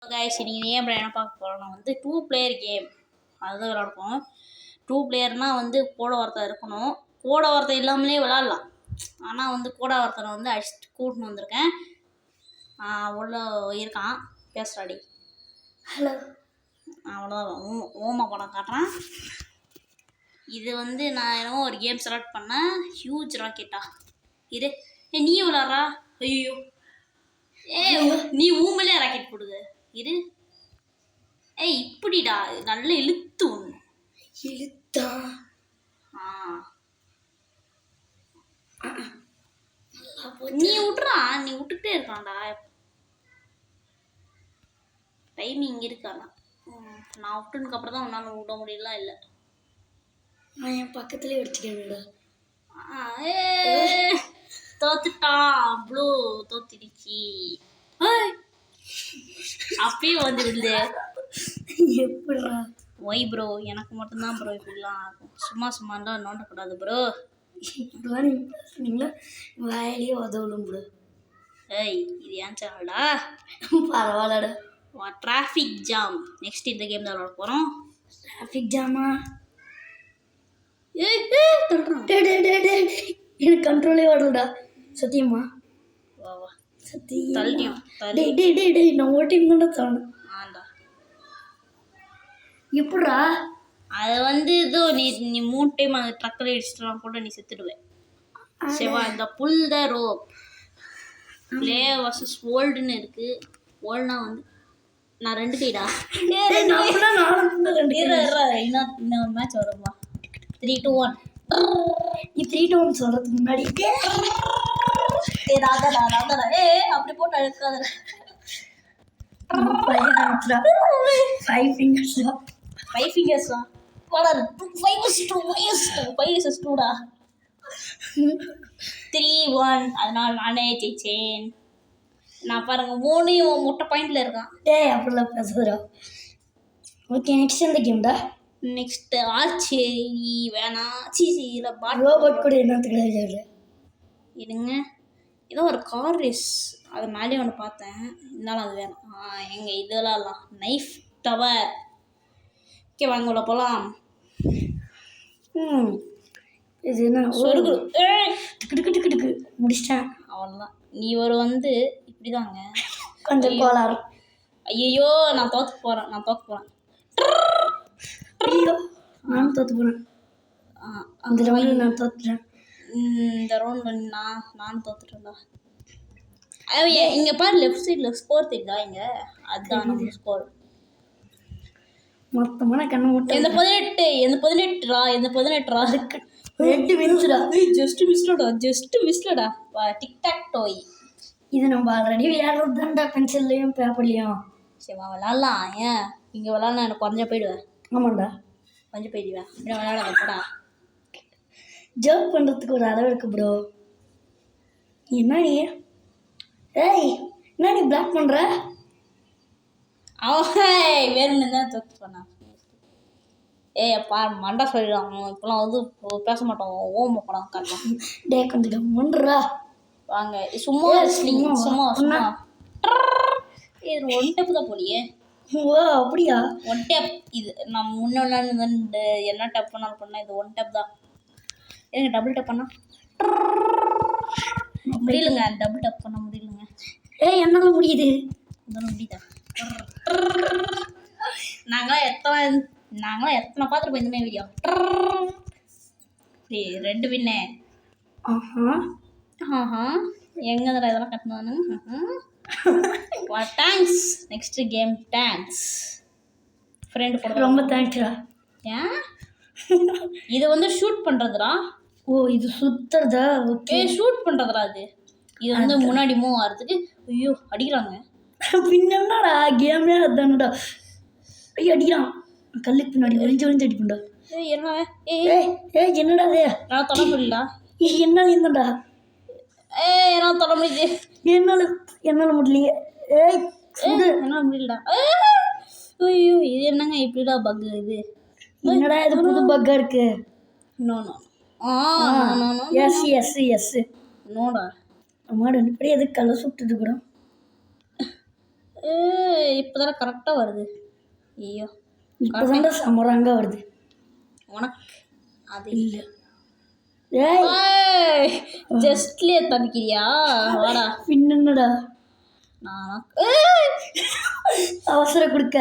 Guys நீங்கள் ஏன் என்ன பார்க்க போகிறோம்னா வந்து 2 பிளேயர் கேம் அதுதான் விளாடுவோம். 2 பிளேயர்னால் வந்து கூட ஒருத்தர் இருக்கணும். கூட ஒருத்தர் இல்லாமலே விளாட்லாம். ஆனால் வந்து கூட ஒருத்தரை வந்து அடிச்சுட்டு கூட்டின்னு வந்திருக்கேன். அவ்வளோ இருக்கான் பேசுகிறாடி. ஹலோ. அவ்வளோதான் ஓமா படம் காட்டுறேன். இது வந்து நான் என்னமோ ஒரு கேம் செலக்ட் பண்ணேன். ஹியூஜ் ராக்கெட்டா இரு. நீ விளாட்றா. ஐயோ நீ ஊமலே ராக்கெட் போடுது இரு. இப்படிடா நல்ல இழுத்து ஒன்று இழுத்தா. நீ விட்றா, நீ விட்டுக்கிட்டே இருக்கான்டா. டைமிங் இருக்காண்ணா. நான் விட்டுனுக்கு அப்புறம் தான் உன்னால் விட முடியலாம். இல்லை நான் என் பக்கத்துலேயே வச்சுக்கிறேன்டா. தோத்துட்டான். அவ்வளோ தோத்துடுச்சு. அப்பயே வந்து விழுது. எப்படா? ஒய் ப்ரோ, எனக்கு மட்டும்தான் ப்ரோ இப்படிலாம் ஆகும். சும்மாலாம் நோண்டக்கூடாது ப்ரோ. இப்படிலாம் நீங்கள் பேசுனீங்களா வாயிலே உதவலும் ப்ரோ. இது ஏன் சேனல்டா? பரவாயில்லடா. Traffic jam. நெக்ஸ்ட் இந்த கேம் தான் விளாட போகிறோம். டிராஃபிக் ஜாமா? எனக்கு கண்ட்ரோலே வரலடா. சத்தியமா? வா வா சத்தியம். தள்ளியும் நான் ஓட்டிங் தான் தரணும். ஆண்டா எப்படா? அது வந்து இதோ நீ 3 டைம் அந்த ட்ரக்கில் இடிச்சிட்டுலாம் கூட நீ செத்துடுவேன். சரிவா? இந்த புல் த ரோப் பிளே வர்சஸ் ஓல்டுன்னு இருக்கு. ஓல்டுனா வந்து நான் 2 கைடா. இன்னொரு மேட்ச் வரும்பா. 3, 2, 1. நீ 3, 2, 1 சொல்றதுக்கு முன்னாடி அப்படி போட்டு அழுக்காத. 5 ஃபிங்கர்ஸ்டா. 5 ஃபிங்கர்ஸா? 5 2டா. 3, 1. அதனால நானே ஜெயிச்சேன். நான் பாருங்க 3 முட்டை பாயிண்ட்ல இருக்கான். அப்படிலாம் பேசுறா. ஓகே, நெக்ஸ்ட் எந்த கேம்டா? நெக்ஸ்ட் ஆர்ச்சரி வேணாம். இல்லை ரோபோட் கூட என்னத்துக்கு விளையாடுற? இருங்க, ஏதோ ஒரு கார் ரேஸ் அது மேலே ஒன்று பார்த்தேன். இருந்தாலும் அது வேணும். எங்கள் இதெல்லாம் நைஃப் டவர். ஓகே வாங்க உள்ள போகலாம். இது என்ன சொருகு டிக்கு முடிச்சிட்டேன். அவ்வளோதான். நீ ஒரு வந்து இப்படி தாங்க கொஞ்சம் கோளாறு. ஐயோ நான் தோற்று போகிறேன். ஐயோ நானும் தோற்று போகிறேன். அந்த ரவுண்டு நான் தோற்றுறேன். இந்த ரவுண்ட் நானும் தோத்துட்டேன்டா. இங்கே பாரு லெஃப்ட் சைடில் ஸ்கோர் தெரியுதா? இங்கே அதுதான் நம்ம ஸ்கோர். மொத்தமான கண்ணு மூட்டை. எந்த 18 இருக்கு. 2 மினிட்ஸ்டா. ஜஸ்ட் மிஸ்லடா. டிக்டாக் டோய். இது நம்ம ஆல்ரெடி விளையாடுறது தான்டா, பென்சில்லையும் பேப்பர்லையும். சரி விளாட்லாம். ஏன் இங்கே விளாட்லாம் எனக்கு குறைஞ்சா போயிடுவேன். ஆமாண்டா, கொஞ்சம் போயிடுவேன். விளையாட வைப்படா. ஜோக் பண்ணுறதுக்கு ஒரு அளவு இருக்கு ப்ரோ. என்ன நீ பிளாக் பண்ணுற? வேணும்னு தான் தோற்று பண்ணான். அப்பா மண்டை சொல்லிடுவான். இப்போலாம் வந்து பேச மாட்டோம். ஓம படம் காட்டலாம். கொஞ்சம் ஒன்றா வாங்க. சும்மா இது 1 டெப் தான் போலியே. ஓ அப்படியா? 1 டெப். இது நான் முன்னாடி என்ன டெப் பண்ணாலும் பண்ணேன். இது 1 டெப் தான். எனக்கு டபுள் டெப் பண்ணா முடியலங்க. டபுள் டெப் பண்ண முடியலங்க. என்னால முடியுது. முடியுதா? நாங்களாம் எத்தனை பார்த்துருப்போம் இந்த மாதிரி வீடியோ. 2 வின்னு. எங்கே இதெல்லாம் கட்டினானு. Thanks. Next game thanks friend போட. ரொம்ப தேங்க்ஸ்டா. ஏன் இது வந்து ஷூட் பண்ணுறதுடா? ஓ இது சுத்துறதா? Okay shoot பண்ணுறதுடா. இது வந்து முன்னாடி மூவ் ஆகிறதுக்கு. ஐயோ அடிக்கிறாங்க. பின்னடா கேமே அதானடா. ஐயோ அடிக்கிறான். கல்லுக்கு பின்னாடி ஒளிஞ்சு அடிப்பண்டா. என்ன என்னடா அது? நான் தொட முடியலடா. என்னால் என்னடா? நான் தொட முடியுது. என்னால் முடியலையே. என்னால் முடியலடா. ஐயோ இது என்னங்க இப்படிடா பக்கு? இது என்னடா இது புது பக்கா இருக்கு? No S நோடா. அம்மாடா இப்படி எதுக்கு கல்லை சுட்டுட்டு இருக்கிறோம்? இப்போ தானே கரெக்டாக வருது. ஐயோ இப்போ தாண்டா சமராங்க வருது. உனக்கு அது இல்லை. ஏய் ஜஸ்ட்லேயே தப்பிக்கிறியா? வாடா பின்னடா நான் அவசரம் கொடுக்க.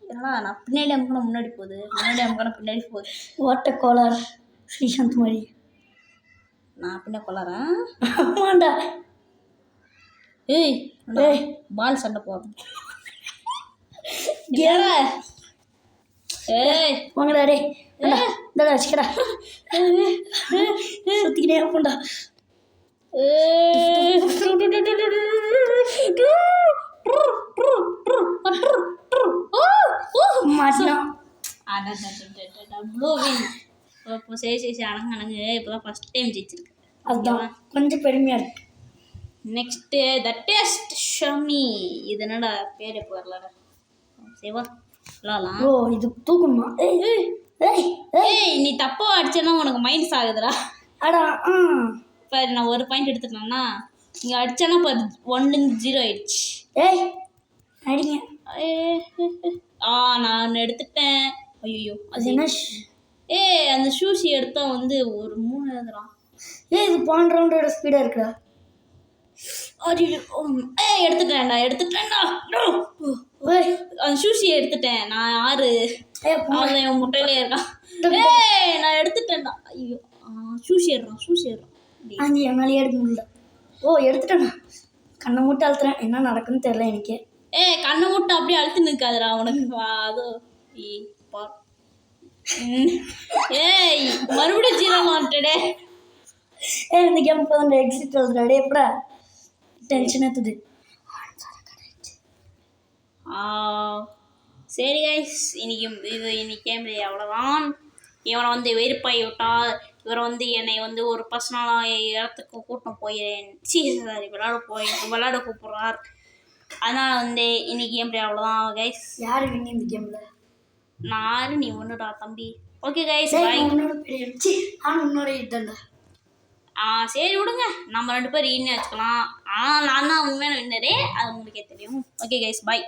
ஏன்னா நான் பின்னாடி அமுக்கணும் முன்னாடி போகுது, முன்னாடி அமுக்கணும் பின்னாடி போகுது. ஓட்ட கோளார் ஸ்ரீசாந்த் மாதிரி. நான் பின்ன கொள்ளாரேன். ஆமாண்டா. ஏய் ஏய் பால் சண்டை போதும். ஏய் வாங்கடா டே. இந்தடா வச்சுக்கடா. சுற்றிக்கிட்டே இருப்போம்டா. மாட்டினான். இப்போ சரி அணங்கு இப்போ தான் ஃபஸ்ட் டைம் ஜெயிச்சிருக்கு. அதுதான் கொஞ்சம் பெருமையாக இருக்கு. Next the test Shami. இது என்னடா பேர் எப்போ வரலடா. சரிவா விளாட்லாம். ஓ இது தூக்கணுமா? ஏய் ஏய் ஏய் ஏய் நீ தப்பாக அடிச்சேன்னா உனக்கு மைனஸ் ஆகுதுடா. அடா இப்போ நான் ஒரு பாயிண்ட் எடுத்துட்டேன்னா இங்கே அடிச்சேன்னா இப்போ 1-0 ஆயிடுச்சு. ஏய் அடிங்க. நான் எடுத்துட்டேன். ஐயோ அது என்ன? அந்த ஷூஷி எடுத்தா வந்து ஒரு 3 எழுதுறான். இது பாயிண்ட் ரவுண்டோட ஸ்பீடாக இருக்குடா. எடுத்துட்டேன்டா. அந்த ஷூஷி எடுத்துட்டேன் நான். 6 என் முட்டையிலே இருக்கான். நான் எடுத்துட்டேன்டா. ஐயோ ஷூஷி ஏறுறான். அஞ்சு என்னாலே எடுக்க முடியல. ஓ எடுத்துட்டேண்ணா. கண்ணை மூட்டை அழுத்துறேன். என்ன நடக்குன்னு தெரியல எனக்கு. கண்ணை மூட்டை அப்படியே அழுத்து நிற்காதுடா உனக்கு. அது மறுபடியும் 0 மாட்டடே. இந்த கேம் இப்போ தான் எக்ஸிட் எழுதுறாடே. எப்படா டென்ஷன் ஏற்றுது. சரி கைஸ் இன்னைக்கு கேம் அவ்வளோதான். இவனை வந்து வெறுப்பாகி விட்டால் இவரை வந்து என்னை வந்து ஒரு பர்சனலான இடத்துக்கு கூட்டம் போகிறேன். சாரி விளையாட கூப்பிட்றார். அதனால் வந்து இன்னைக்கு கேம் அவ்வளோதான் கைஸ். யார் வின்னு இந்த கேமில்? நான் நீ ஒன்றுடா தம்பி. Okay guys bye. உன்னோட இதுதான்டா. சரி விடுங்க, நம்ம 2 பேர் ஈன்னு வச்சுக்கலாம். ஆனால் நான் தான் உண்மையான வின்னரே, அது உங்களுக்கே தெரியும். Okay guys bye.